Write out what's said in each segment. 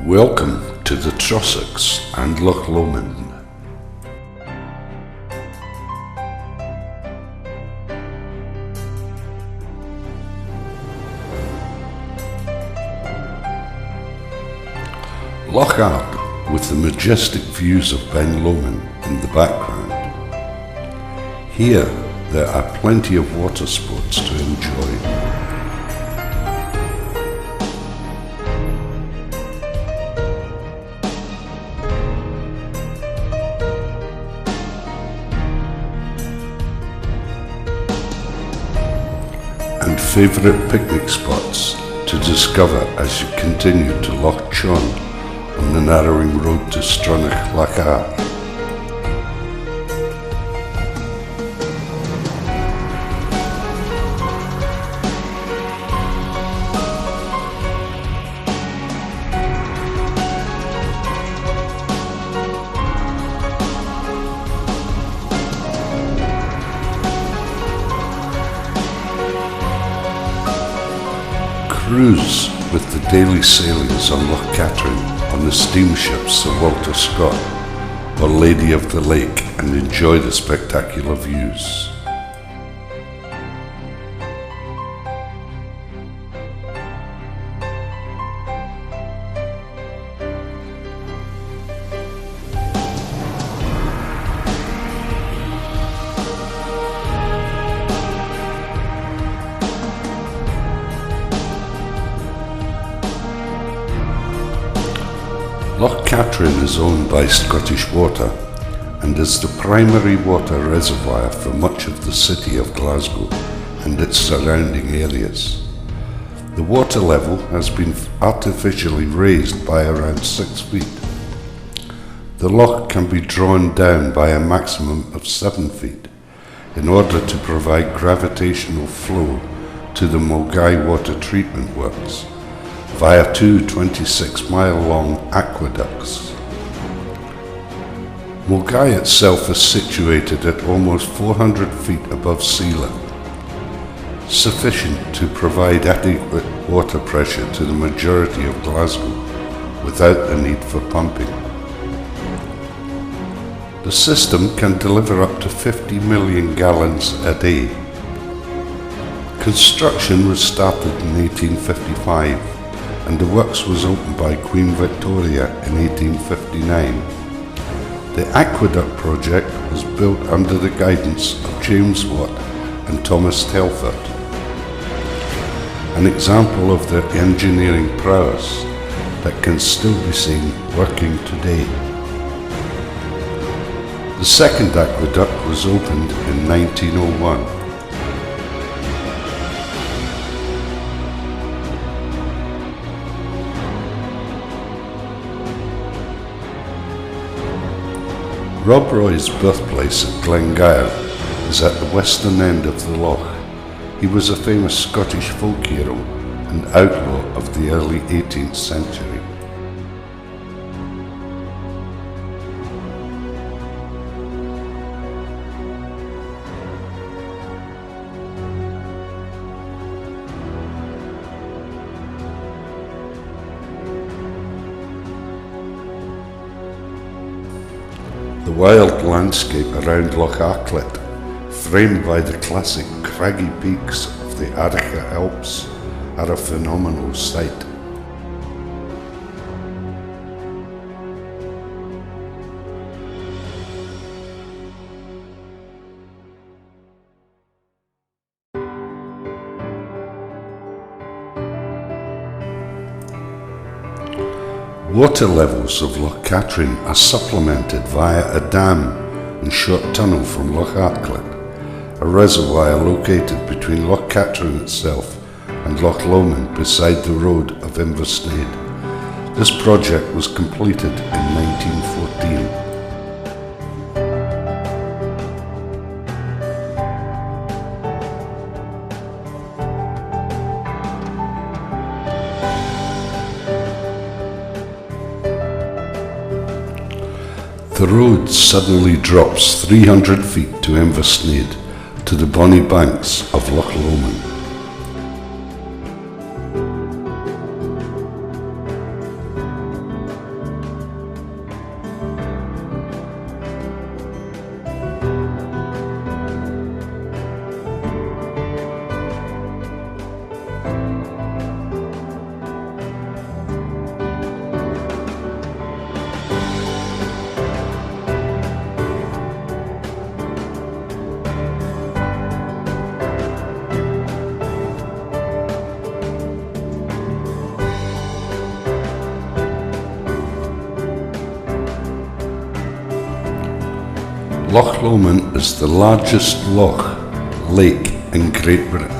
Welcome to the Trossachs and Loch Lomond. Loch Ark, with the majestic views of Ben Lomond in the background. Here there are plenty of water sports to enjoy. And favourite picnic spots to discover as you continue to Loch Katrine on the narrowing road to Trossachs Loch Lomond. Cruise with the daily sailors on Loch Katrine on the steamship Sir Walter Scott or Lady of the Lake and enjoy the spectacular views. Loch Katrine is owned by Scottish Water and is the primary water reservoir for much of the city of Glasgow and its surrounding areas. The water level has been artificially raised by around 6 feet. The loch can be drawn down by a maximum of 7 feet in order to provide gravitational flow to the Mogai water treatment works via two 26-mile-long aqueducts. Mogai itself is situated at almost 400 feet above sea level, sufficient to provide adequate water pressure to the majority of Glasgow without the need for pumping. The system can deliver up to 50 million gallons a day. Construction was started in 1855 and the works was opened by Queen Victoria in 1859. The aqueduct project was built under the guidance of James Watt and Thomas Telford, an example of their engineering prowess that can still be seen working today. The second aqueduct was opened in 1901. Rob Roy's birthplace at Glengyle is at the western end of the loch. He was a famous Scottish folk hero and outlaw of the early 18th century. The wild landscape around Loch Katrine, framed by the classic craggy peaks of the Aricha Alps, are a phenomenal sight. Water levels of Loch Katrine are supplemented via a dam and short tunnel from Loch Katrine, a reservoir located between Loch Katrine itself and Loch Lomond beside the road of Inversnaid. This project was completed in 1914. The road suddenly drops 300 feet to Inversnaid, to the bonny banks of Loch Lomond. Loch Lomond is the largest lake in Great Britain.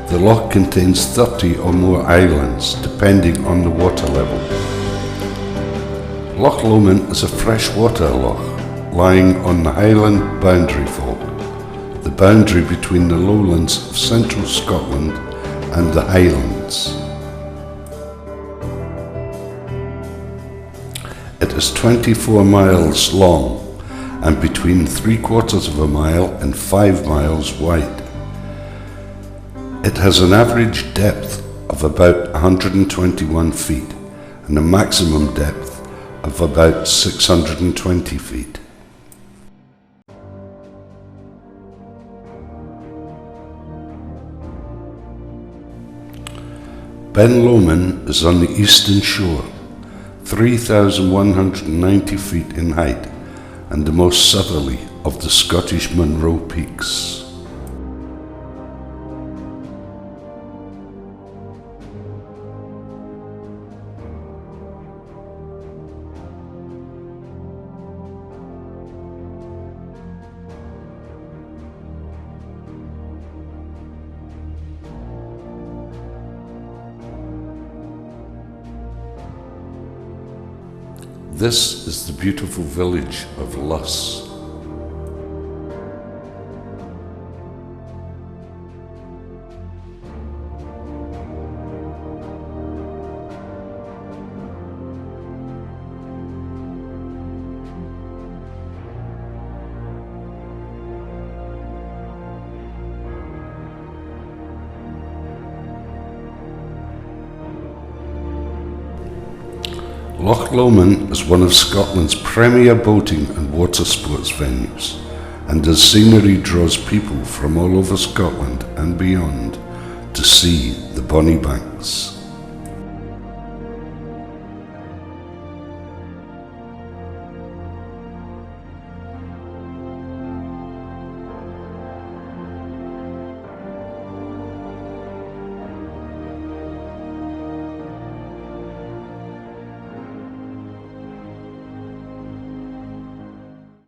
The loch contains 30 or more islands, depending on the water level. Loch Lomond is a freshwater loch lying on the Highland boundary fault, the boundary between the lowlands of central Scotland and the Highlands. It is 24 miles long and between 3/4 of a mile and 5 miles wide. It has an average depth of about 121 feet and a maximum depth of about 620 feet. Ben Lomond is on the eastern shore, 3,190 feet in height, and the most southerly of the Scottish Munro Peaks. This is the beautiful village of Luss. Loch Lomond is one of Scotland's premier boating and water sports venues, and its scenery draws people from all over Scotland and beyond to see the bonny banks.